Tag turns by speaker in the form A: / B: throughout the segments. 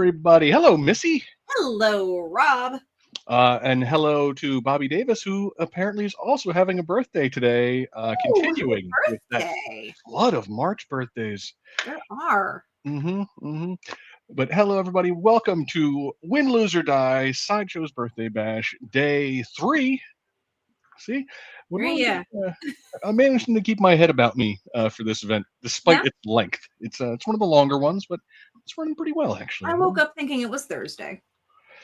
A: everybody. Hello, Missy.
B: Hello, Rob.
A: And hello to Bobby Davis, who apparently is also having a birthday today, continuing with that flood of March birthdays.
B: There are.
A: But hello, everybody. Welcome to Win, Lose, or Die, Sideshow's Birthday Bash, Day 3. See? I'm managing to keep my head about me for this event, despite its length. It's one of the longer ones, but it's running pretty well, actually.
B: I woke up thinking it was Thursday.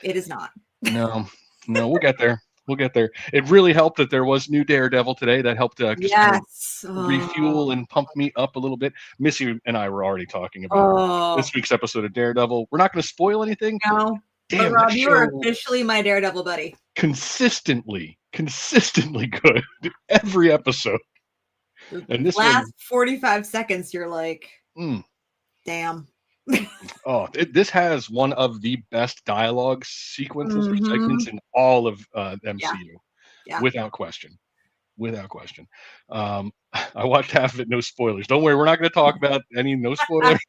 B: It is not.
A: No, we'll get there. We'll get there. It really helped that there was new Daredevil today. That helped just refuel and pump me up a little bit. Missy and I were already talking about this week's episode of Daredevil. We're not going to spoil anything.
B: No.
A: Damn,
B: Rob, you are officially my Daredevil buddy.
A: Consistently good every episode. And this
B: last 45 seconds, you're like, damn.
A: This has one of the best dialogue sequences or segments in all of MCU, without question. I watched half of it. No spoilers. Don't worry, we're not going to talk about no spoilers.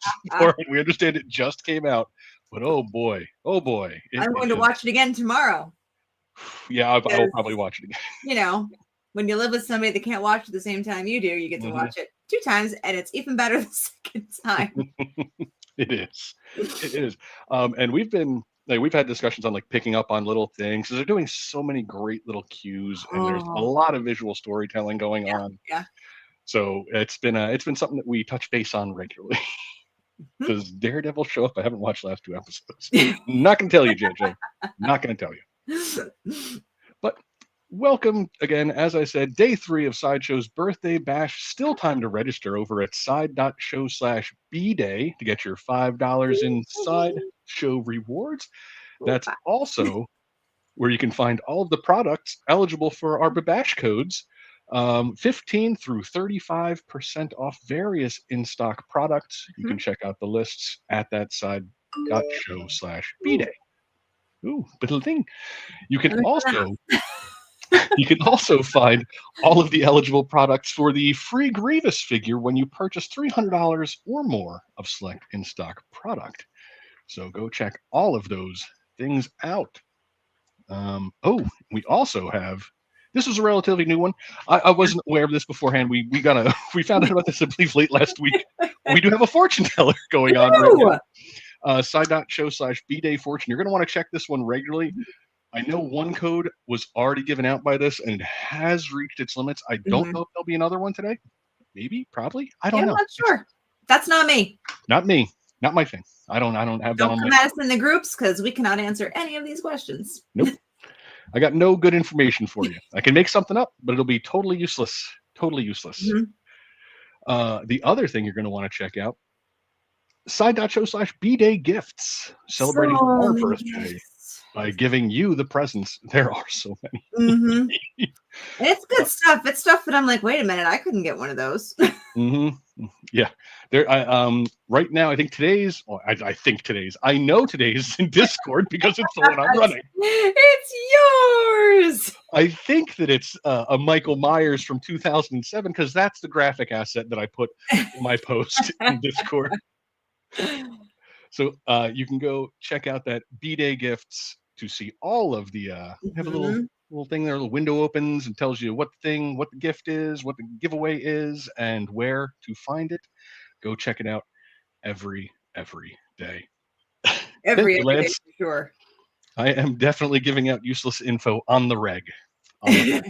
A: We understand it just came out, but oh boy,
B: I'm going to watch it again tomorrow.
A: Yeah, I'll probably watch it again.
B: You know, when you live with somebody that can't watch at the same time you do, you get to watch it 2 times, and it's even better the second time.
A: It is. And we've had discussions on picking up on little things because they're doing so many great little cues, and there's a lot of visual storytelling going on.
B: Yeah.
A: So it's been something that we touch base on regularly. Does Daredevil show up? I haven't watched the last 2 episodes. Not gonna tell you, JJ. Not gonna tell you. But welcome again, as I said, day 3 of Sideshow's Birthday Bash. Still time to register over at side.show/BDay to get your $5 in Sideshow rewards. That's also where you can find all of the products eligible for our BDayBash codes. 15 through 35% off various in-stock products. You can check out the lists at that side.show/BDay. Ooh, little thing. You can also find all of the eligible products for the free Grievous figure when you purchase $300 or more of select in-stock product. So go check all of those things out. We also have. This was a relatively new one. I wasn't aware of this beforehand. We found out about this, I believe, late last week. We do have a fortune teller going on right now. Side.show/BDay fortune. You're going to want to check this one regularly. I know one code was already given out by this and it has reached its limits. I don't know if there'll be another one today. Maybe, probably. I don't know.
B: I'm not sure. That's not me.
A: Not me. Not my thing. I don't have that on my.
B: Don't come at us in the groups because we cannot answer any of these questions.
A: Nope. I got no good information for you. I can make something up, but it'll be totally useless. Totally useless. The other thing you're going to want to check out, side.show/BDay gifts, celebrating our birthday by giving you the presents. There are so many.
B: It's good stuff. It's stuff that I'm like, wait a minute, I couldn't get one of those.
A: Yeah. There. Right now, I think today's. I know today's in Discord because it's the one I'm running.
B: It's yours.
A: I think that it's a Michael Myers from 2007 because that's the graphic asset that I put in my post in Discord. So you can go check out that BDay gifts to see all of the. Have a little thing there. A little window opens and tells you what the gift is, what the giveaway is, and where to find it. Go check it out every day.
B: Every day, for sure.
A: I am definitely giving out useless info on the reg. Kind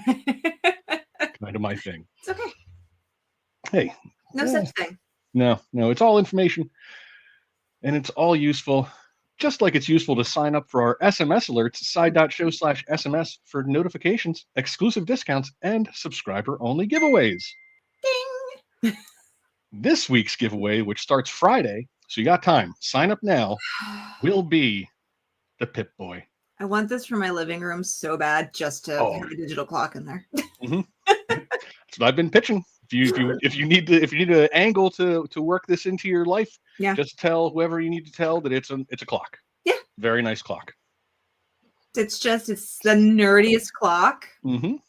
A: of my thing.
B: It's okay.
A: Hey.
B: No such thing.
A: No, it's all information. And it's all useful. Just like it's useful to sign up for our SMS alerts, side.show/SMS for notifications, exclusive discounts, and subscriber-only giveaways.
B: Ding!
A: This week's giveaway, which starts Friday, so you got time, sign up now, will be the Pip-Boy.
B: I want this for my living room so bad, just to have a digital clock in there.
A: That's what I've been pitching. If you need an angle to work this into your life, just tell whoever you need to tell that it's a clock.
B: Yeah.
A: Very nice clock.
B: It's the nerdiest clock.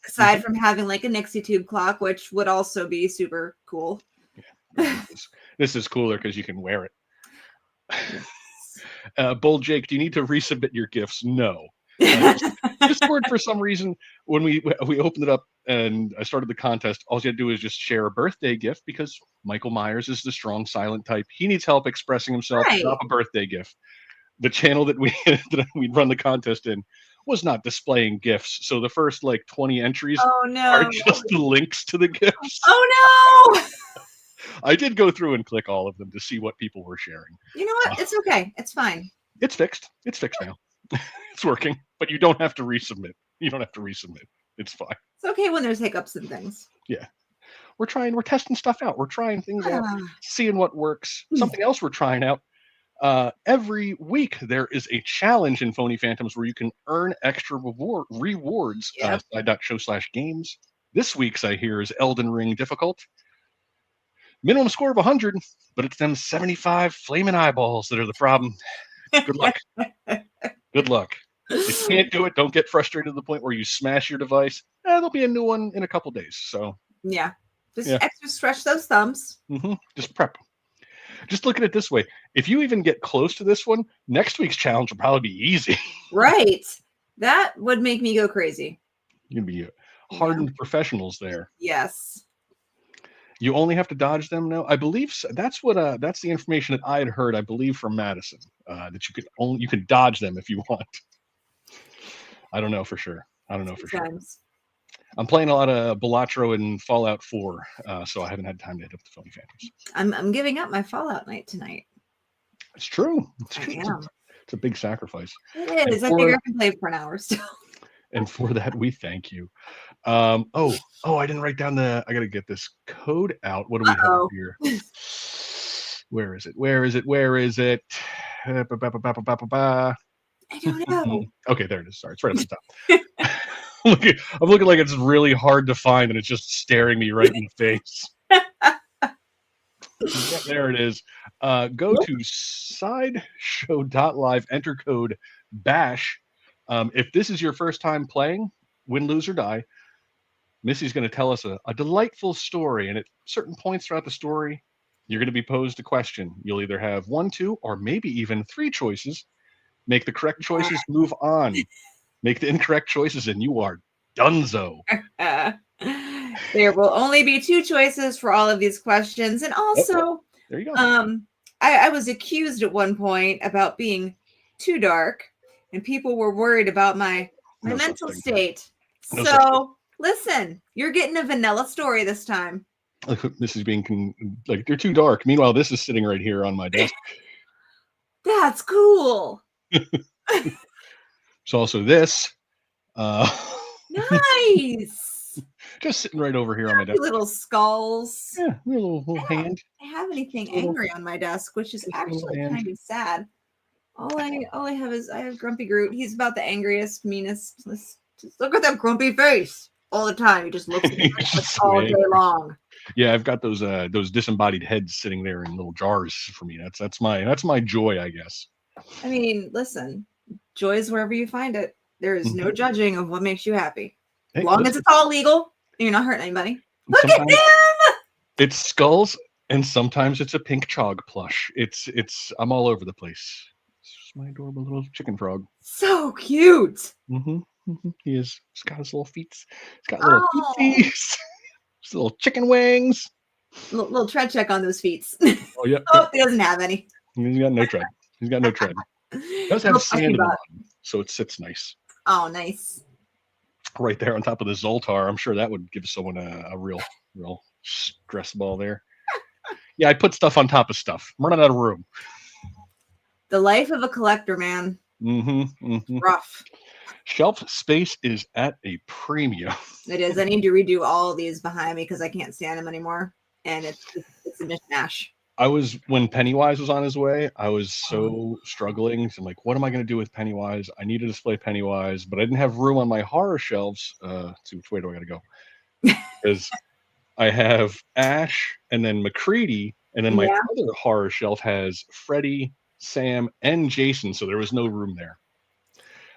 B: Aside from having like a Nixie tube clock, which would also be super cool.
A: Yeah. This is cooler because you can wear it. Bold Jake, do you need to resubmit your gifts? No. Discord, for some reason, when we opened it up and I started the contest, all you had to do is just share a birthday gift because Michael Myers is the strong silent type. He needs help expressing himself.
B: Right.
A: Drop a birthday gift. The channel that we'd run the contest in was not displaying gifts, so the first like 20 entries are just the links to the gifts.
B: Oh no!
A: I did go through and click all of them to see what people were sharing.
B: You know what? It's okay. It's fine.
A: It's fixed. It's fixed now. It's working, but you don't have to resubmit. You don't have to resubmit. It's fine.
B: It's okay when there's hiccups and things.
A: Yeah. We're testing stuff out. We're trying things out, seeing what works. Something else we're trying out. Every week there is a challenge in Phony Phantoms where you can earn extra rewards. Side.show/games. This week's, I hear, is Elden Ring difficult. Minimum score of 100, but it's them 75 flaming eyeballs that are the problem. Good luck. Good luck. If you can't do it, don't get frustrated to the point where you smash your device. There'll be a new one in a couple days. So
B: yeah, just extra stretch those thumbs.
A: Just prep. Just look at it this way. If you even get close to this one, next week's challenge will probably be easy.
B: Right. That would make me go crazy.
A: You'd be hardened professionals there.
B: Yes.
A: You only have to dodge them now. I believe that's the information that I had heard, I believe, from Madison, that you can dodge them if you want. I don't know for sure.
B: Sometimes.
A: I'm playing a lot of Balatro and Fallout 4, so I haven't had time to hit up the Phony Phantoms.
B: I'm giving up my Fallout night tonight.
A: It's true.
B: I am.
A: It's a big sacrifice.
B: It is. I figure I can play for an hour still.
A: And for that, we thank you. I didn't write down I got to get this code out. What do we have here? Where is it?
B: I don't know.
A: Okay, there it is. Sorry, it's right at the top. I'm looking like it's really hard to find, and it's just staring me right in the face. Yeah, there it is. Go to sideshow.live, enter code BASH. If this is your first time playing, win, lose, or die, Missy's going to tell us a delightful story, and at certain points throughout the story, you're going to be posed a question. You'll either have 1, 2, or maybe even 3 choices. Make the correct choices, move on. Make the incorrect choices, and you are donezo.
B: There will only be 2 choices for all of these questions. And also,
A: there you go.
B: I was accused at one point about being too dark, and people were worried about my mental state. So listen, you're getting a vanilla story this time.
A: This is being like, they're too dark. Meanwhile, this is sitting right here on my desk.
B: That's cool.
A: It's also this.
B: Nice.
A: Just sitting right over here on my desk.
B: Little skulls.
A: Yeah, little hand.
B: I don't have anything angry on my desk, which is actually kind of sad. All I have is I have Grumpy Groot. He's about the angriest, meanest. Just look at that grumpy face all the time. He just looks at me all day long.
A: Yeah, I've got those disembodied heads sitting there in little jars for me. That's my joy, I guess.
B: I mean, listen, joy is wherever you find it. There is no judging of what makes you happy. As long as it's all legal and you're not hurting anybody. Look at them!
A: It's skulls, and sometimes it's a pink chog plush. I'm all over the place. It's my adorable little chicken frog.
B: So cute.
A: He is. He's got his little feet. He's got little feeties. His little chicken wings.
B: Little tread check on those feet.
A: Oh, yeah.
B: He doesn't have any.
A: He's got no tread. He does have sand in the bottom, so it sits nice.
B: Oh, nice.
A: Right there on top of the Zoltar. I'm sure that would give someone a real stress ball there. Yeah, I put stuff on top of stuff. I'm running out of room.
B: The life of a collector, man. Rough.
A: Shelf space is at a premium.
B: It is. I need to redo all these behind me because I can't stand them anymore. And it's a mishmash.
A: When Pennywise was on his way, I was so struggling. So I'm like, what am I going to do with Pennywise? I need to display Pennywise, but I didn't have room on my horror shelves. Which way do I got to go? Because I have Ash and then McCready, and then my other horror shelf has Freddy, Sam, and Jason. So there was no room there.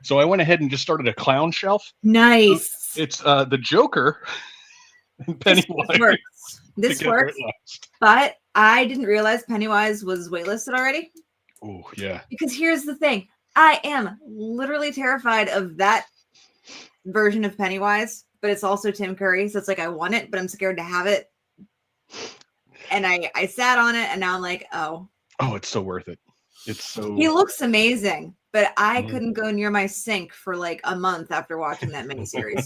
A: So I went ahead and just started a clown shelf.
B: Nice.
A: It's the Joker and Pennywise.
B: This works. But I didn't realize Pennywise was waitlisted already.
A: Oh, yeah.
B: Because here's the thing. I am literally terrified of that version of Pennywise, but it's also Tim Curry. So it's like, I want it, but I'm scared to have it. And I sat on it and now I'm like, oh.
A: Oh, it's so worth it. It's so...
B: He looks amazing, but I couldn't go near my sink for like a month after watching that miniseries.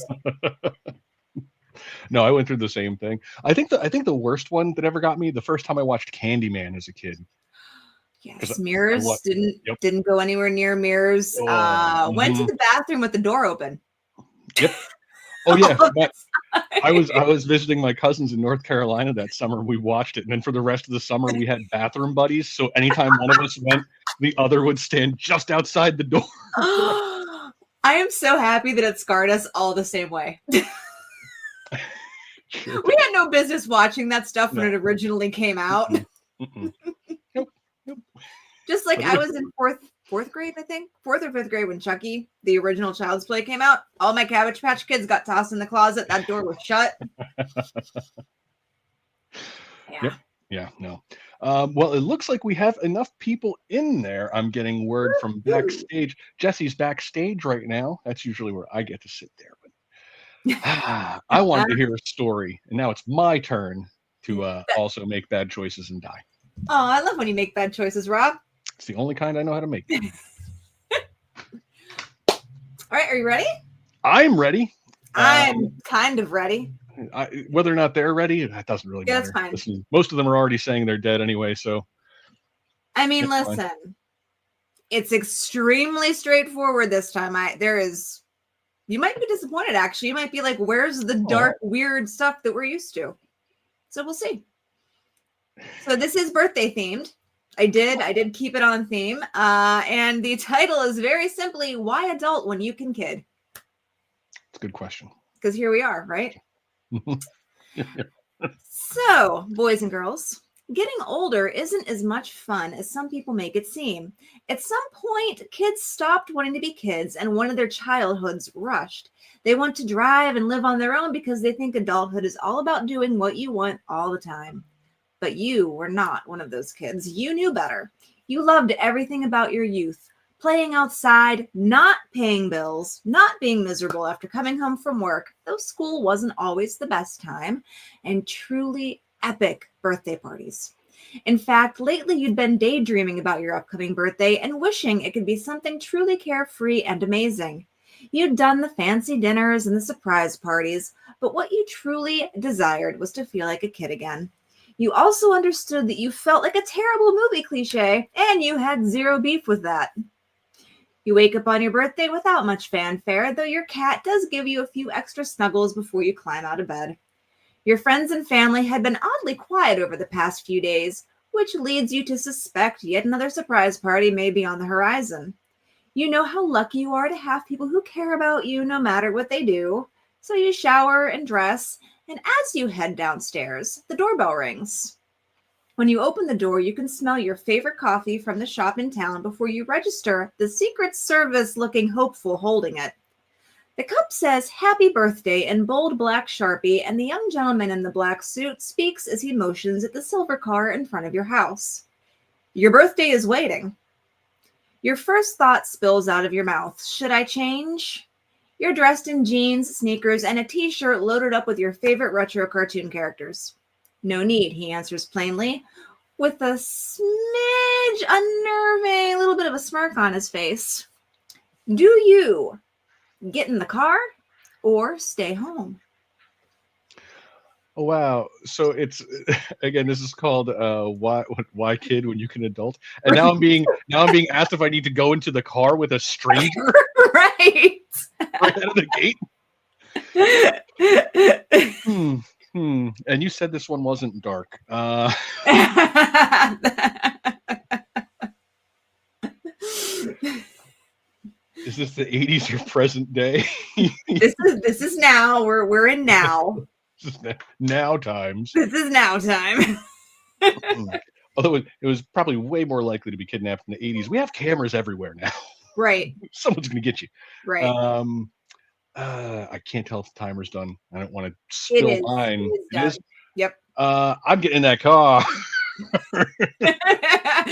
A: No, I went through the same thing. I think the worst one that ever got me, the first time I watched Candyman as a kid.
B: Yes, Mirrors didn't go anywhere near Mirrors. Went to the bathroom with the door open.
A: Yep. Oh yeah. I was visiting my cousins in North Carolina that summer. We watched it, and then for the rest of the summer we had bathroom buddies. So anytime one of us went, the other would stand just outside the door.
B: I am so happy that it scarred us all the same way.
A: Sure.
B: We had no business watching that stuff when it originally came out.
A: Nope.
B: Just like I was in fourth grade, I think, 4th or 5th grade when Chucky, the original Child's Play, came out. All my Cabbage Patch Kids got tossed in the closet. That door was shut.
A: Yeah. Yeah. No. Well, it looks like we have enough people in there. I'm getting word from backstage. Jesse's backstage right now. That's usually where I get to sit there. But I wanted to hear a story, and now it's my turn to also make bad choices and die.
B: Oh, I love when you make bad choices, Rob.
A: It's the only kind I know how to make.
B: All right, are you ready?
A: I'm ready.
B: I'm kind of ready.
A: Whether or not they're ready, that doesn't really matter.
B: That's fine.
A: Listen, most of them are already saying they're dead anyway, so.
B: I mean, listen, it's extremely straightforward this time. You might be disappointed, actually. You might be like, where's the dark, weird stuff that we're used to? So we'll see. So this is birthday themed. I did keep it on theme. And the title is very simply, Why Adult When You Can Kid?
A: It's a good question.
B: Because here we are, right? So, boys and girls, getting older isn't as much fun as some people make it seem. At some point, kids stopped wanting to be kids and wanted their childhoods rushed. They want to drive and live on their own because they think adulthood is all about doing what you want all the time. But you were not one of those kids. You knew better. You loved everything about your youth. Playing outside, not paying bills, not being miserable after coming home from work, though school wasn't always the best time, and truly epic birthday parties. In fact, lately you'd been daydreaming about your upcoming birthday and wishing it could be something truly carefree and amazing. You'd done the fancy dinners and the surprise parties, but what you truly desired was to feel like a kid again. You also understood that you felt like a terrible movie cliche, and you had zero beef with that. You wake up on your birthday without much fanfare, though your cat does give you a few extra snuggles before you climb out of bed. Your friends and family had been oddly quiet over the past few days, which leads you to suspect yet another surprise party may be on the horizon. You know how lucky you are to have people who care about you no matter what they do, so you shower and dress, and as you head downstairs, the doorbell rings. When you open the door, you can smell your favorite coffee from the shop in town before you register the Secret Service looking hopeful holding it. The cup says Happy Birthday in bold black Sharpie, and the young gentleman in the black suit speaks as he motions at the silver car in front of your house. Your birthday is waiting. Your first thought spills out of your mouth. Should I change? You're dressed in jeans, sneakers, and a t-shirt loaded up with your favorite retro cartoon characters. No need, he answers plainly, with a smidge unnerving, little bit of a smirk on his face. Do you get in the car or stay home?
A: Oh, wow. So it's, again, this is called why kid when you can adult? And now I'm being asked if I need to go into the car with a stranger
B: right
A: out of the gate. And you said this one wasn't dark. Is this the 80s or present day?
B: This is now. We're in now.
A: This is now times.
B: This is now time.
A: Although it was probably way more likely to be kidnapped in the 80s. We have cameras everywhere now.
B: Right.
A: Someone's gonna get you.
B: Right.
A: I can't tell if the timer's done. I don't want to spill mine.
B: It is? Yep.
A: I'm getting in that car.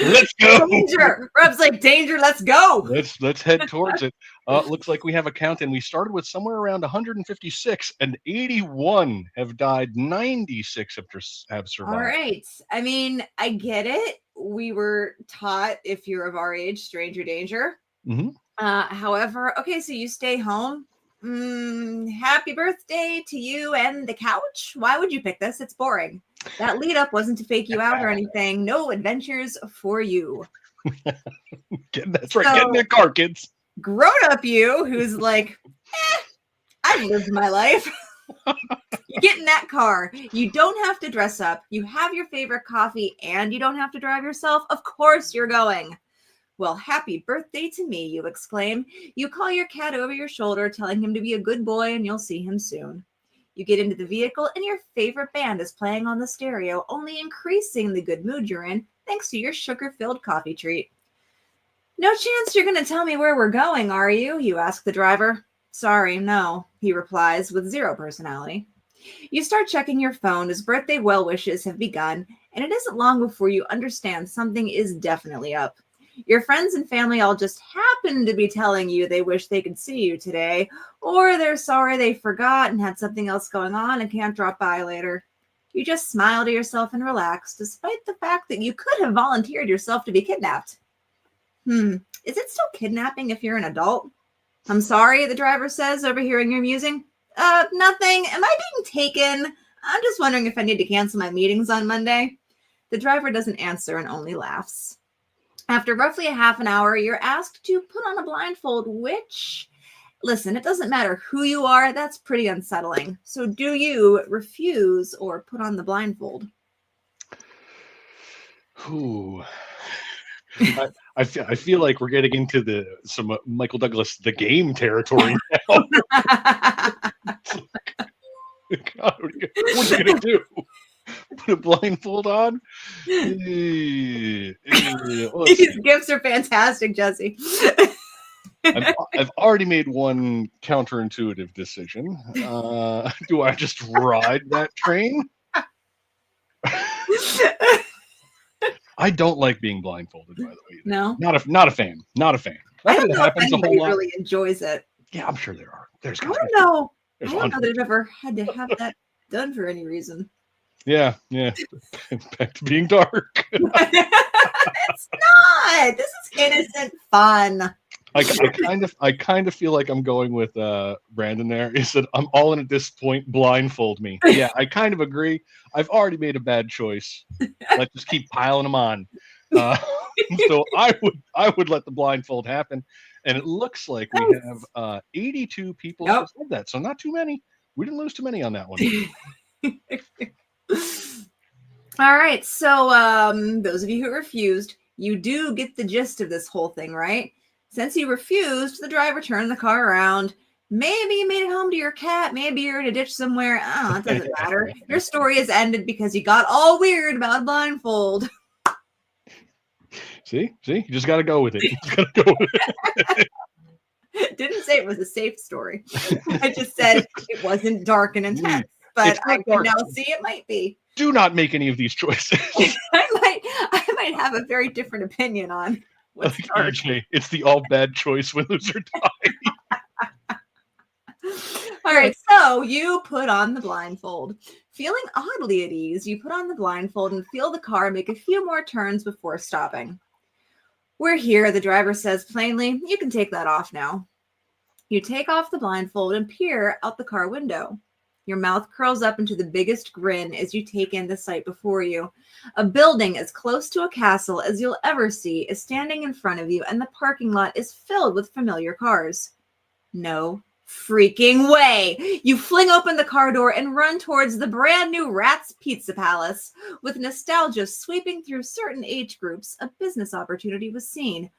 A: Let's go.
B: Danger. Rob's like, danger, let's go.
A: Let's head towards it. Looks like we have a count, and we started with somewhere around 156, and 81 have died. 96 have survived.
B: All right. I mean, I get it. We were taught, if you're of our age, stranger danger.
A: Mm-hmm.
B: However, okay, so you stay home. Happy birthday to you and the couch. Why would you pick this? It's boring. That lead up wasn't to fake you out or anything. No adventures for you.
A: That's right. Get in that car, kids.
B: Grown up you, who's like, I've lived my life. You get in that car. You don't have to dress up. You have your favorite coffee and you don't have to drive yourself. Of course you're going. Well, happy birthday to me, you exclaim. You call your cat over your shoulder, telling him to be a good boy and you'll see him soon. You get into the vehicle and your favorite band is playing on the stereo, only increasing the good mood you're in thanks to your sugar-filled coffee treat. No chance you're going to tell me where we're going, are you? You ask the driver. Sorry, no, he replies with zero personality. You start checking your phone as birthday well wishes have begun, and it isn't long before you understand something is definitely up. Your friends and family all just happen to be telling you they wish they could see you today, or they're sorry they forgot and had something else going on and can't drop by later. You just smile to yourself and relax, despite the fact that you could have volunteered yourself to be kidnapped. Is it still kidnapping if you're an adult? I'm sorry, the driver says, overhearing your musing. Nothing. Am I being taken? I'm just wondering if I need to cancel my meetings on Monday. The driver doesn't answer and only laughs. After roughly a half an hour, you're asked to put on a blindfold, which, listen, it doesn't matter who you are. That's pretty unsettling. So do you refuse or put on the blindfold?
A: Ooh. I feel like we're getting into some Michael Douglas The Game territory now. God, what are you gonna do? Put a blindfold on?
B: These gifts are fantastic, Jesse.
A: I've already made one counterintuitive decision. Do I just ride that train? I don't like being blindfolded, by the way.
B: No,
A: not a fan. Not a fan.
B: I don't know if anybody really enjoys it.
A: Yeah, I'm sure there are.
B: I don't know. I don't know that I've ever had to have that done for any reason.
A: Yeah. Back to being dark.
B: It's not. This is innocent fun.
A: I kind of feel like I'm going with Brandon there. He said, I'm all in at this point, blindfold me. Yeah, I kind of agree. I've already made a bad choice. Let's just keep piling them on. So I would let the blindfold happen. And it looks like we have 82 people who said that. So not too many. We didn't lose too many on that one.
B: All right. So those of you who refused, you do get the gist of this whole thing, right? Since you refused, the driver turned the car around. Maybe you made it home to your cat. Maybe you're in a ditch somewhere. Oh, it doesn't matter. Your story is ended because you got all weird about blindfold.
A: See, you just got to go with it.
B: Didn't say it was a safe story. I just said it wasn't dark and intense, but I can now see it might be.
A: Do not make any of these choices.
B: I might have a very different opinion on what's dark.
A: It's the all bad choice when loser die.
B: All right, so you put on the blindfold. Feeling oddly at ease, you put on the blindfold and feel the car make a few more turns before stopping. We're here, the driver says plainly. You can take that off now. You take off the blindfold and peer out the car window. Your mouth curls up into the biggest grin as you take in the sight before you. A building as close to a castle as you'll ever see is standing in front of you, and the parking lot is filled with familiar cars. No freaking way! You fling open the car door and run towards the brand new Rat's Pizza Palace. With nostalgia sweeping through certain age groups, a business opportunity was seen.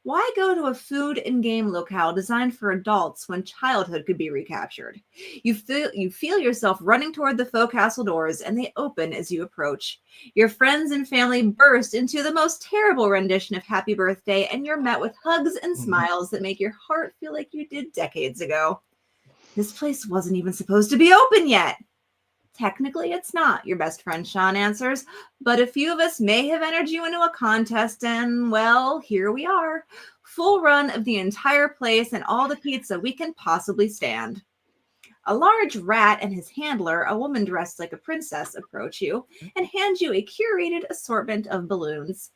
B: Why go to a food and game locale designed for adults when childhood could be recaptured? You feel yourself running toward the faux castle doors, and they open as you approach. Your friends and family burst into the most terrible rendition of Happy Birthday, and you're met with hugs and smiles that make your heart feel like you did decades ago. This place wasn't even supposed to be open yet. Technically, it's not, your best friend Sean answers, but a few of us may have entered you into a contest, and, well, here we are. Full run of the entire place and all the pizza we can possibly stand. A large rat and his handler, a woman dressed like a princess, approach you and hand you a curated assortment of balloons.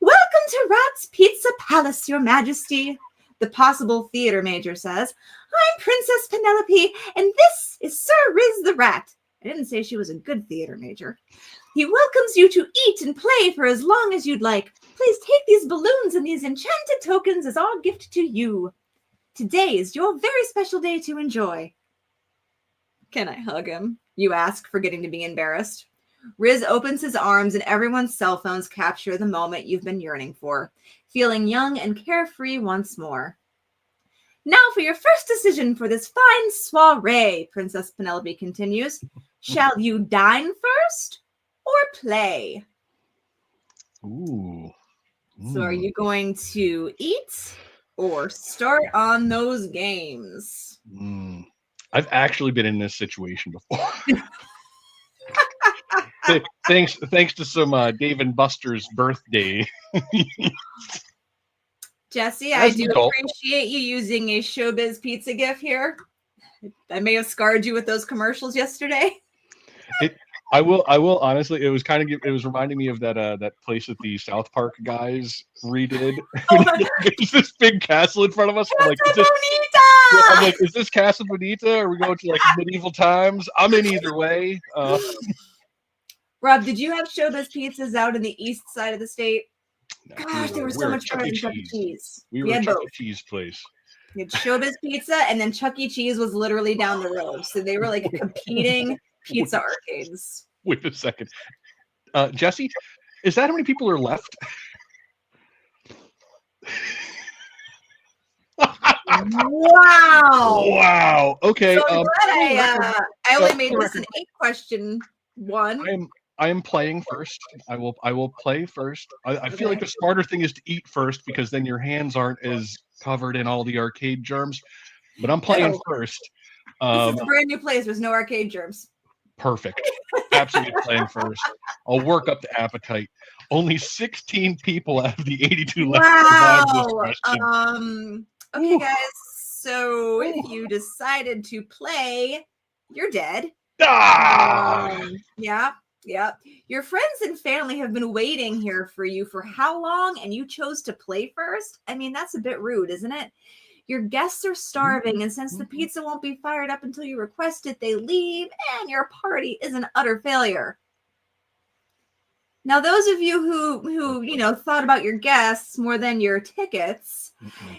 B: Welcome to Rat's Pizza Palace, Your Majesty, the possible theater major says. I'm Princess Penelope, and this is Sir Riz the Rat. I didn't say she was a good theater major. He welcomes you to eat and play for as long as you'd like. Please take these balloons and these enchanted tokens as our gift to you. Today is your very special day to enjoy. Can I hug him? You ask, forgetting to be embarrassed. Riz opens his arms and everyone's cell phones capture the moment you've been yearning for, feeling young and carefree once more. Now for your first decision for this fine soiree, Princess Penelope continues. Shall you dine first or play?
A: Ooh.
B: So are you going to eat or start on those games?
A: I've actually been in this situation before. Thanks to some Dave and Buster's birthday.
B: Jesse, I do appreciate you using a Showbiz Pizza gif here. I may have scarred you with those commercials yesterday.
A: I will honestly. It was reminding me of that place that the South Park guys redid. There's this big castle in front of us. I'm like, is this Casa Bonita? Are we going to like medieval times? I'm in either way.
B: Rob, did you have Showbiz Pizzas out in the east side of the state? Gosh, they were so much better than Chuck E. Cheese.
A: We were a Chuck E. Cheese place.
B: You had Showbiz Pizza, and then Chuck E. Cheese was literally down the road. So they were like competing pizza arcades.
A: Wait a second. Jesse, is that how many people are left? Wow. Okay.
B: So I'm glad I only made this an 8-question one.
A: I am playing first. I will play first. I feel like the smarter thing is to eat first because then your hands aren't as covered in all the arcade germs. But I'm playing first.
B: This is a brand new place. There's no arcade germs.
A: Perfect. Absolutely playing first. I'll work up the appetite. Only 16 people out of the 82 left.
B: Wow. Okay, guys. So if you decided to play, you're dead. Yeah. Your friends and family have been waiting here for you for how long? And you chose to play first? I mean, that's a bit rude, isn't it? Your guests are starving, and since the pizza won't be fired up until you request it, they leave, and your party is an utter failure. Now, those of you who thought about your guests more than your tickets,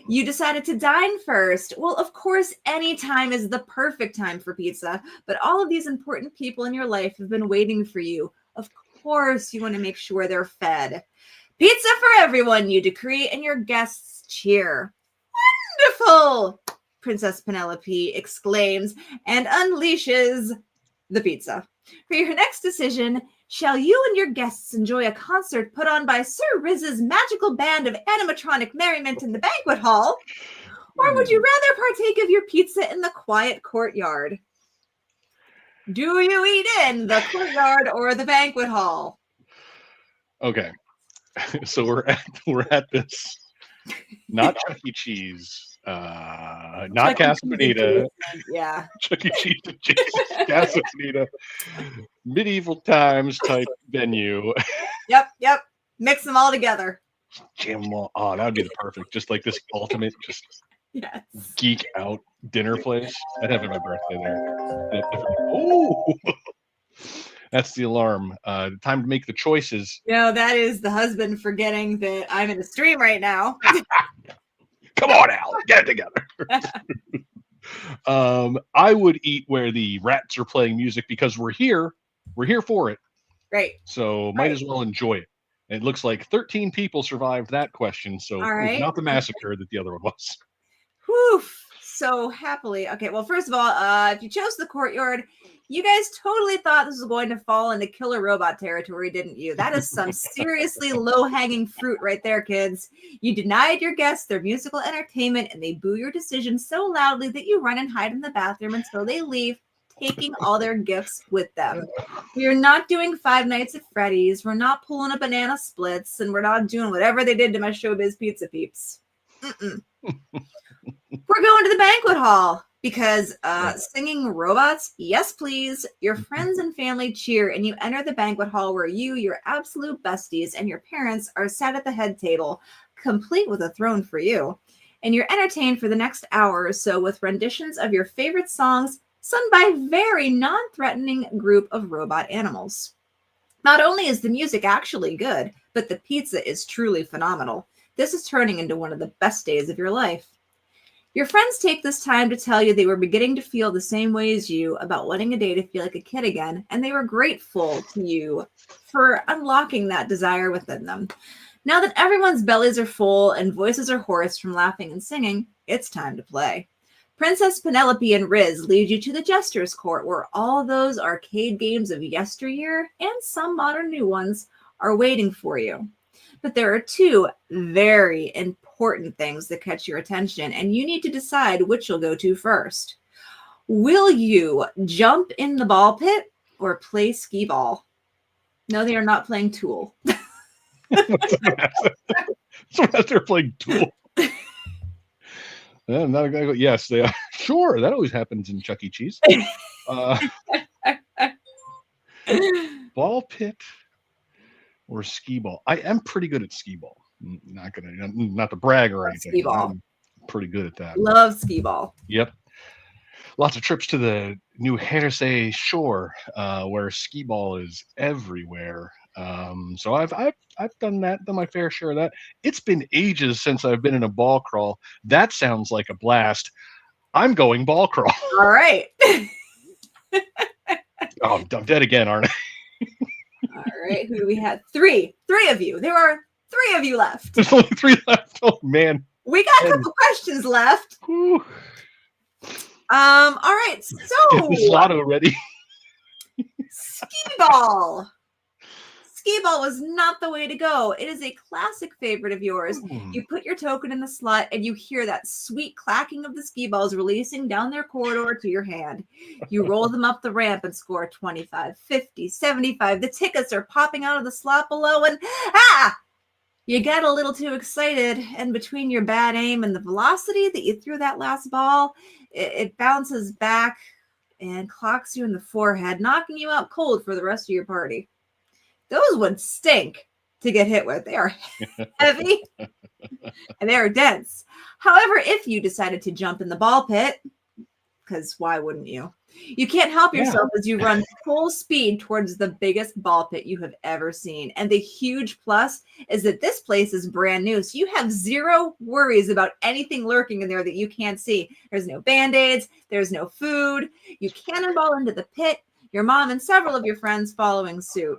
B: you decided to dine first. Well, of course, any time is the perfect time for pizza, but all of these important people in your life have been waiting for you. Of course, you want to make sure they're fed. Pizza for everyone, you decree, and your guests cheer. Wonderful! Princess Penelope exclaims and unleashes the pizza. For your next decision, shall you and your guests enjoy a concert put on by Sir Riz's magical band of animatronic merriment in the banquet hall? Or would you rather partake of your pizza in the quiet courtyard? Do you eat in the courtyard or the banquet hall?
A: Okay. So we're at this not Chuck E. Cheese. Not Casa Bonita.
B: Yeah.
A: Chuck E. Cheese adjacent Casa Bonita. Medieval times type venue.
B: Yep. Mix them all together.
A: Jam them all. Oh, that would be the perfect. Just like this ultimate, geek out dinner place. I'd have it my birthday there. Oh, that's the alarm. Time to make the choices.
B: No, that is the husband forgetting that I'm in a stream right now.
A: Come on, Al, get it together. I would eat where the rats are playing music because we're here for it.
B: Right.
A: So might as well enjoy it. And it looks like 13 people survived that question, so not the massacre that the other one was.
B: Whew. So happily. Okay, well, first of all, if you chose the courtyard, you guys totally thought this was going to fall into killer robot territory, didn't you? That is some seriously low-hanging fruit right there, kids. You denied your guests their musical entertainment, and they boo your decision so loudly that you run and hide in the bathroom until they leave. taking all their gifts with them. We're not doing Five Nights at Freddy's. We're not pulling a banana splits, and we're not doing whatever they did to my Showbiz Pizza peeps. We're going to the banquet hall because singing robots, yes, please. Your friends and family cheer, and you enter the banquet hall where you, your absolute besties, and your parents are sat at the head table, complete with a throne for you. And you're entertained for the next hour or so with renditions of your favorite songs sung by a very non-threatening group of robot animals. Not only is the music actually good, but the pizza is truly phenomenal. This is turning into one of the best days of your life. Your friends take this time to tell you they were beginning to feel the same way as you about wanting a day to feel like a kid again, and they were grateful to you for unlocking that desire within them. Now that everyone's bellies are full and voices are hoarse from laughing and singing, it's time to play. Princess Penelope and Riz lead you to the Jester's Court, where all those arcade games of yesteryear and some modern new ones are waiting for you. But there are two very important things that catch your attention, and you need to decide which you'll go to first. Will you jump in the ball pit or play skee ball? No, they are not playing Tool.
A: So they're playing Tool. Yeah, not a guy. Yes, they are. Sure, that always happens in Chuck E. Cheese. Ball pit or skee ball. I am pretty good at skee ball. Not to brag or anything.
B: Skee ball.
A: I'm pretty good at that.
B: Love skee ball.
A: Yep. Lots of trips to the New Jersey shore, where skee ball is everywhere. So I've done that, done my fair share of that. It's been ages since I've been in a ball crawl. That sounds like a blast. I'm going ball crawl.
B: All right.
A: Oh, I'm dead again, aren't I?
B: All right. Who do we have? Three of you. There are 3 of you left.
A: There's only 3 left. Oh man.
B: We got a couple questions left.
A: Whew.
B: All right. So
A: get this lotto ready.
B: skee ball. Skee ball was not the way to go. It is a classic favorite of yours. You put your token in the slot and you hear that sweet clacking of the skee balls releasing down their corridor to your hand. You roll them up the ramp and score 25, 50, 75. The tickets are popping out of the slot below and you get a little too excited, and between your bad aim and the velocity that you threw that last ball, it bounces back and clocks you in the forehead, knocking you out cold for the rest of your party. Those would stink to get hit with. They are heavy and they are dense. However, if you decided to jump in the ball pit, because why wouldn't you? You can't help yourself as you run full speed towards the biggest ball pit you have ever seen. And the huge plus is that this place is brand new. So you have 0 worries about anything lurking in there that you can't see. There's no Band-Aids. There's no food. You cannonball into the pit. Your mom and several of your friends following suit.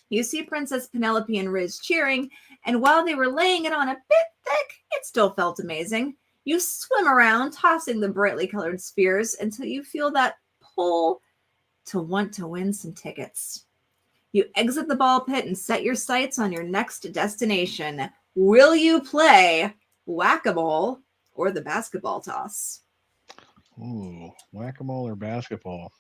B: You see Princess Penelope and Riz cheering, and while they were laying it on a bit thick, it still felt amazing. You swim around, tossing the brightly colored spheres until you feel that pull to want to win some tickets. You exit the ball pit and set your sights on your next destination. Will you play whack-a-mole or the basketball toss?
A: Ooh, whack-a-mole or basketball.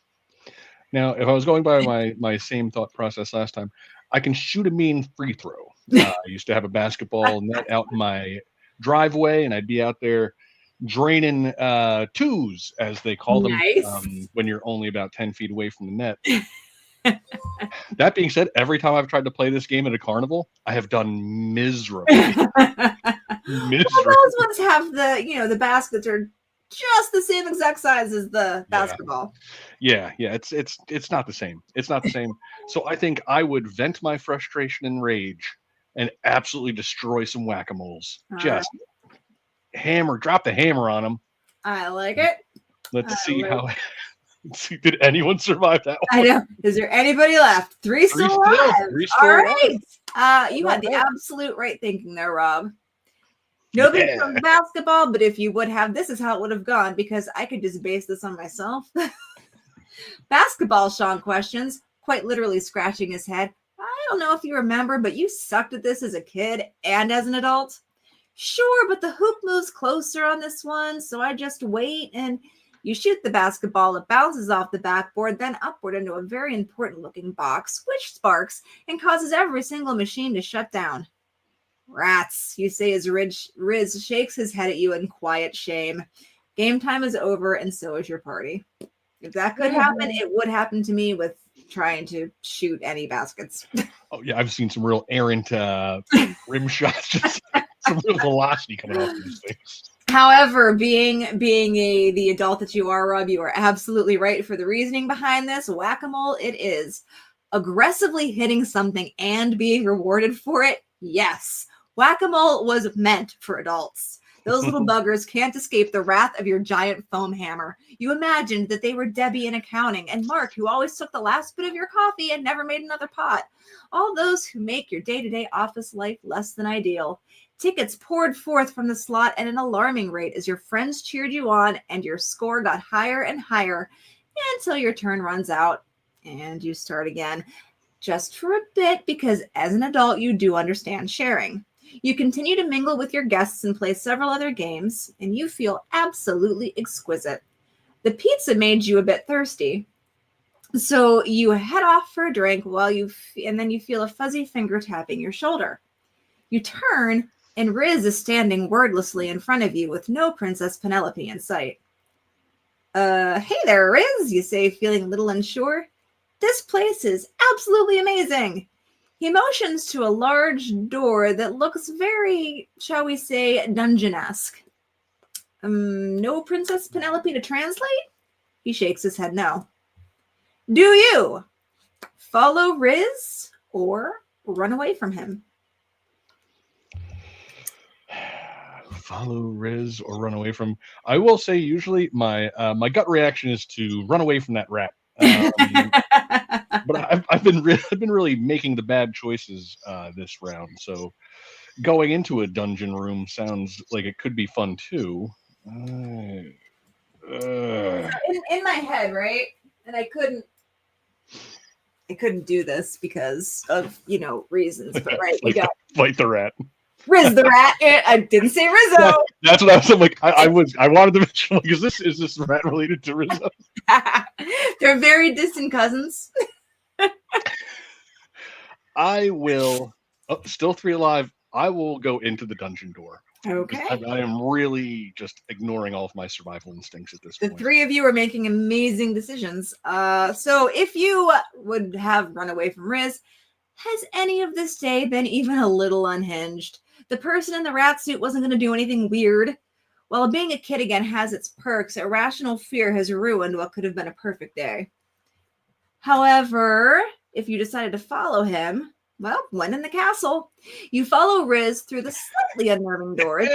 A: Now, if I was going by my same thought process last time, I can shoot a mean free throw. I used to have a basketball net out in my driveway, and I'd be out there draining twos, as they call them, when you're only about 10 feet away from the net. That being said, every time I've tried to play this game at a carnival, I have done miserably.
B: Well, those ones have the baskets are just the same exact size as the basketball.
A: Yeah, it's not the same. It's not the same. So I think I would vent my frustration and rage and absolutely destroy some whack-a-moles. Just drop the hammer on them.
B: I like it.
A: Let's see how. Did anyone survive that one?
B: I know. Is there anybody left? 3 still alive. All right. You had the absolute right thinking there, Rob. Nobody from basketball, but if you would have, this is how it would have gone, because I could just base this on myself. Basketball, Sean questions, quite literally scratching his head. I don't know if you remember, but you sucked at this as a kid and as an adult. Sure, but the hoop moves closer on this one, so I just wait, and You shoot the basketball, it bounces off the backboard, then upward into a very important looking box, which sparks and causes every single machine to shut down. Rats, you say as Riz shakes his head at you in quiet shame. Game time is over, and so is your party. If that could happen, it would happen to me with trying to shoot any baskets.
A: Oh yeah, I've seen some real errant rim shots, just some real velocity coming off these things.
B: However, being the adult that you are, Rob, you are absolutely right for the reasoning behind this. Whack-a-mole it is. Aggressively hitting something and being rewarded for it, yes. Whack-a-mole was meant for adults. Those little buggers can't escape the wrath of your giant foam hammer. You imagined that they were Debbie in accounting and Mark, who always took the last bit of your coffee and never made another pot. All those who make your day-to-day office life less than ideal. Tickets poured forth from the slot at an alarming rate as your friends cheered you on and your score got higher and higher until your turn runs out and you start again. Just for a bit, because as an adult, you do understand sharing. You continue to mingle with your guests and play several other games, and you feel absolutely exquisite. The pizza made you a bit thirsty, so you head off for a drink and then you feel a fuzzy finger tapping your shoulder. You turn, and Riz is standing wordlessly in front of you with no Princess Penelope in sight. Hey there, Riz, you say, feeling a little unsure. This place is absolutely amazing. He motions to a large door that looks very, shall we say, dungeon-esque. No Princess Penelope to translate? He shakes his head no. Do you follow Riz or run away from him?
A: Follow Riz or run away from. I will say usually my gut reaction is to run away from that rat. But I've been really making the bad choices this round. So going into a dungeon room sounds like it could be fun too.
B: In my head, right? And I couldn't do this because of reasons. But right, we got
A: fight the rat.
B: Riz the rat. I didn't say Rizzo.
A: Yeah, that's what I was like. I wanted to mention. Like, is this rat related to Rizzo?
B: They're very distant cousins.
A: I will. Oh, still 3 alive. I will go into the dungeon door.
B: Okay.
A: I am really just ignoring all of my survival instincts at this point.
B: The 3 of you are making amazing decisions. So if you would have run away from Riz, has any of this day been even a little unhinged? The person in the rat suit wasn't going to do anything weird. While being a kid again has its perks, irrational fear has ruined what could have been a perfect day. However, if you decided to follow him, well, when in the castle, you follow Riz through the slightly unnerving doors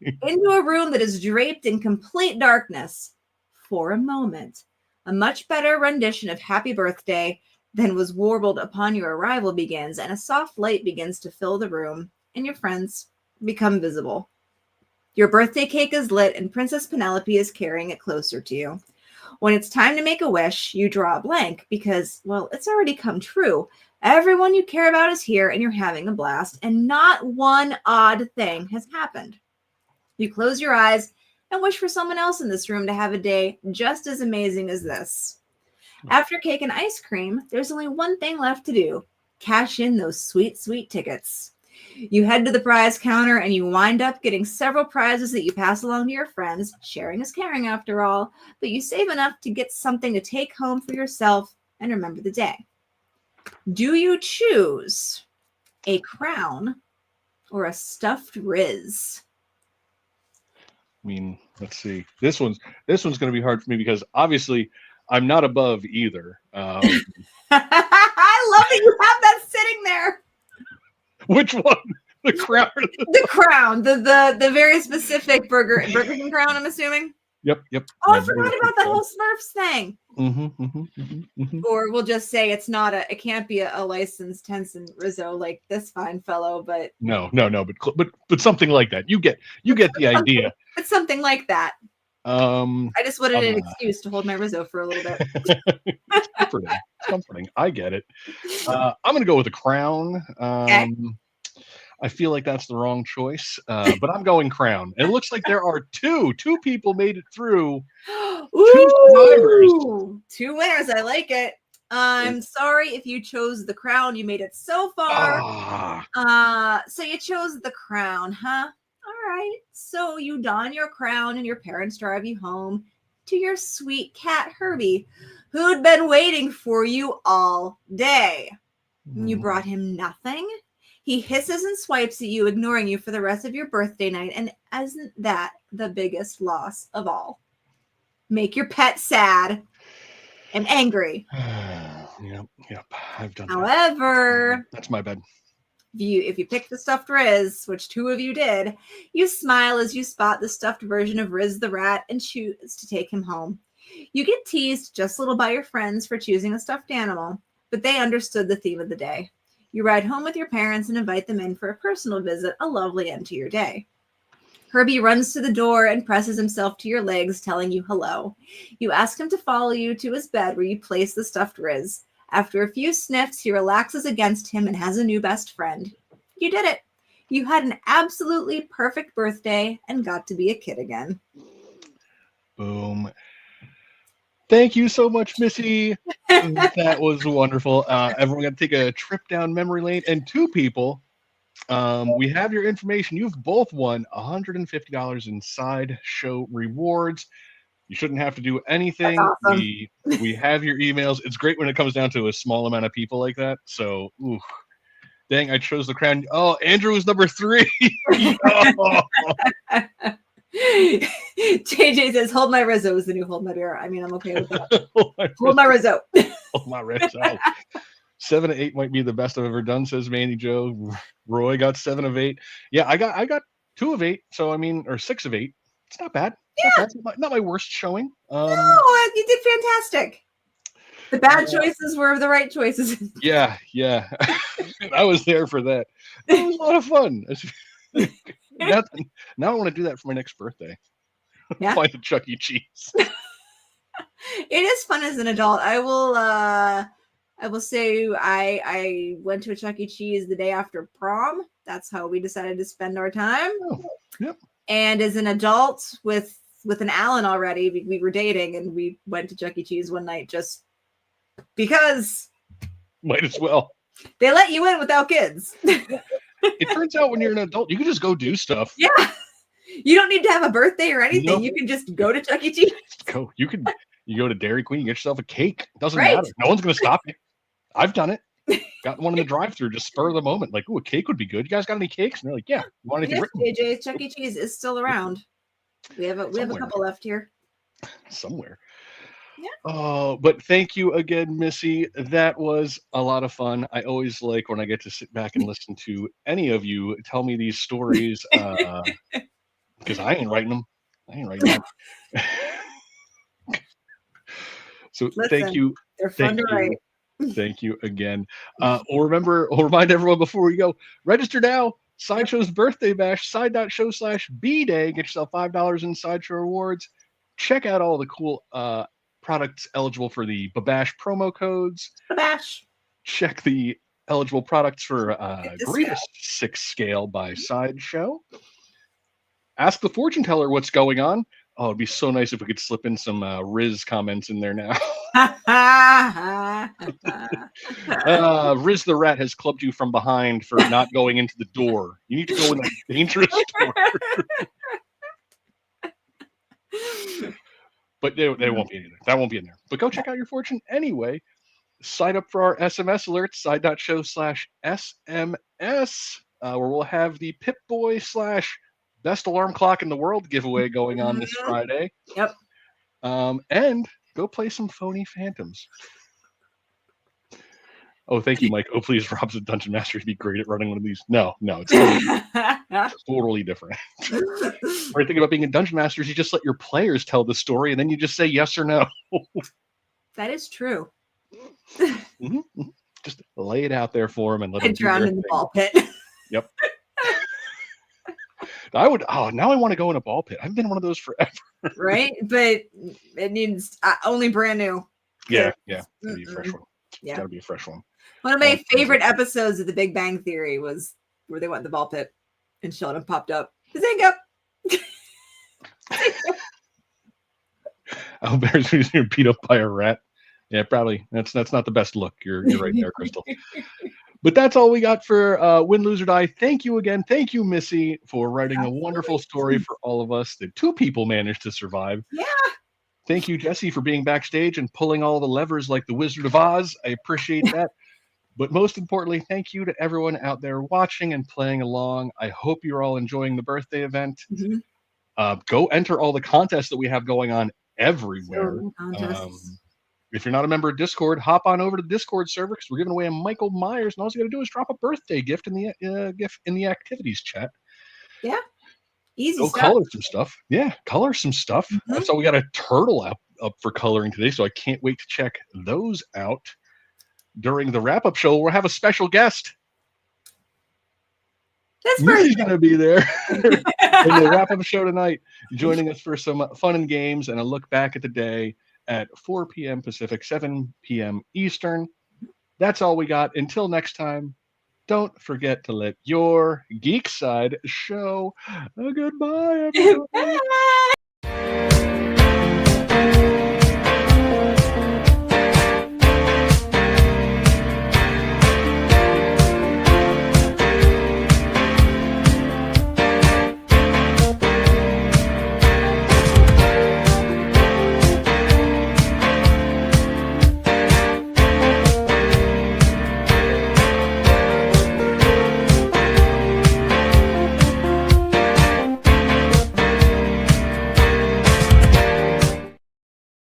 B: into a room that is draped in complete darkness. For a moment, a much better rendition of Happy Birthday than was warbled upon your arrival begins, and a soft light begins to fill the room, and your friends become visible. Your birthday cake is lit, and Princess Penelope is carrying it closer to you. When it's time to make a wish, you draw a blank because, well, it's already come true. Everyone you care about is here, and you're having a blast, and not one odd thing has happened. You close your eyes and wish for someone else in this room to have a day just as amazing as this. After cake and ice cream, there's only one thing left to do. Cash in those sweet, sweet tickets. You head to the prize counter and you wind up getting several prizes that you pass along to your friends. Sharing is caring after all, but you save enough to get something to take home for yourself and remember the day. Do you choose a crown or a stuffed Riz?
A: I mean, let's see. This one's going to be hard for me because obviously I'm not above either.
B: I love that you have that sitting there.
A: Which one? The crown.
B: The crown. The very specific Burger King crown, I'm assuming.
A: Yep.
B: Oh, I forgot about that whole Smurfs thing.
A: Mm-hmm.
B: Or we'll just say it can't be a licensed Tenson Rizzo like this fine fellow, but
A: no, but something like that. You get the idea.
B: But something like that. I just wanted an excuse to hold my Rizzo for a little bit.
A: It's comforting. I get it. I'm gonna go with a crown.
B: Okay.
A: I feel like that's the wrong choice, but I'm going crown. And it looks like there are two people made it through. Two survivors.
B: Ooh, 2 winners. I like it. I'm sorry if you chose the crown. You made it so far. So you chose the crown, huh? All right. So you don your crown and your parents drive you home to your sweet cat Herbie, who'd been waiting for you all day. You brought him nothing. He hisses and swipes at you, ignoring you for the rest of your birthday night. And isn't that the biggest loss of all? Make your pet sad and angry.
A: Yep. I've done
B: However,
A: that's my bed.
B: If you pick the stuffed Riz, which 2 of you did, you smile as you spot the stuffed version of Riz the rat and choose to take him home. You get teased just a little by your friends for choosing a stuffed animal, but they understood the theme of the day. You ride home with your parents and invite them in for a personal visit, a lovely end to your day. Herbie runs to the door and presses himself to your legs, telling you hello. You ask him to follow you to his bed where you place the stuffed Riz. After a few sniffs, he relaxes against him and has a new best friend. You did it. You had an absolutely perfect birthday and got to be a kid again.
A: Boom. Thank you so much, Missy. That was wonderful. Everyone got to take a trip down memory lane. And 2 people, we have your information. You've both won $150 in Sideshow rewards. You shouldn't have to do anything.
B: Awesome.
A: We have your emails. It's great when it comes down to a small amount of people like that. So, dang, I chose the crown. Oh, Andrew was number 3. Oh.
B: JJ says, hold my Rizzo is the new hold my beer. I mean, I'm okay with that. Hold my Rizzo.
A: Hold my Rizzo. 7 of 8 might be the best I've ever done, says Mandy Joe. Roy got 7 of 8. Yeah, I got 2 of 8. So, I mean, or 6 of 8. It's not bad.
B: Yeah.
A: It's not my worst showing.
B: No, you did fantastic. The bad choices were the right choices.
A: Yeah. I was there for that. It was a lot of fun. Now I want to do that for my next birthday.
B: Yeah.
A: Find a Chuck E. Cheese.
B: It is fun as an adult. I will say I went to a Chuck E. Cheese the day after prom. That's how we decided to spend our time.
A: Oh, yep.
B: And as an adult with an Alan already, we were dating and we went to Chuck E. Cheese one night just because.
A: Might as well.
B: They let you in without kids.
A: It turns out when you're an adult, you can just go do stuff.
B: Yeah. You don't need to have a birthday or anything.
A: Nope.
B: You can just go to Chuck E. Cheese.
A: You go to Dairy Queen, you get yourself a cake. It doesn't matter. No one's going to stop you. I've done it. Got one in the drive-thru, just spur of the moment. Like, a cake would be good. You guys got any cakes? And they're like, yeah. You want anything written?
B: JJ, Chuck E. Cheese is still around. We have a couple left here.
A: Somewhere.
B: Yeah.
A: Oh, but thank you again, Missy. That was a lot of fun. I always like when I get to sit back and listen to any of you tell me these stories because I ain't writing them. So thank you.
B: They're fun to write.
A: Thank you again. We'll remind everyone before we go, register now. Sideshow's birthday bash, side.show/BDay. Get yourself $5 in Sideshow rewards. Check out all the cool products eligible for the BDayBash promo codes.
B: BDayBash.
A: Check the eligible products for Greatest 6 Scale by Sideshow. Ask the fortune teller what's going on. Oh, it'd be so nice if we could slip in some Riz comments in there now. Riz the rat has clubbed you from behind for not going into the door. You need to go in that dangerous door. But they won't be in there. That won't be in there. But go check out your fortune anyway. Sign up for our SMS alerts, side.show/SMS, where we'll have the Pip-Boy / Best Alarm Clock in the World giveaway going on this Friday.
B: Yep.
A: And go play some Phony Phantoms. Oh, thank you, Mike. Oh, please, Rob's a dungeon master. He'd be great at running one of these. No, it's totally different. Or think about being a dungeon master is you just let your players tell the story, and then you just say yes or no.
B: That is true.
A: Just lay it out there for them and let them
B: drown in the ball pit.
A: Yep. I would. Oh, now I want to go in a ball pit. I've been one of those forever.
B: Right, but it needs only brand new.
A: Yeah. Gotta be a fresh one.
B: Yeah,
A: gotta be a fresh one.
B: One of my favorite episodes of The Big Bang Theory was where they went in the ball pit, and Sheldon popped up. Bazinga!
A: Owlbear's being beat up by a rat. Yeah, probably. That's not the best look. You're right there, Crystal. But that's all we got for Win, Lose, or Die. Thank you again. Thank you, Missy, for writing a wonderful story for all of us. The 2 people managed to survive.
B: Yeah.
A: Thank you, Jesse, for being backstage and pulling all the levers like the Wizard of Oz. I appreciate that. But most importantly, thank you to everyone out there watching and playing along. I hope you're all enjoying the birthday event. Go enter all the contests that we have going on everywhere. If you're not a member of Discord, hop on over to the Discord server because we're giving away a Michael Myers, and all you got to do is drop a birthday gift in the activities chat.
B: Yeah, easy.
A: Go color some stuff. Yeah, color some stuff. So we got a turtle up for coloring today, so I can't wait to check those out. During the wrap-up show, we'll have a special guest. Missy's going to be there in the wrap-up show tonight, joining us for some fun and games and a look back at the day at 4 p.m. Pacific, 7 p.m. Eastern. That's all we got. Until next time, don't forget to let your geek side show. Goodbye, everybody.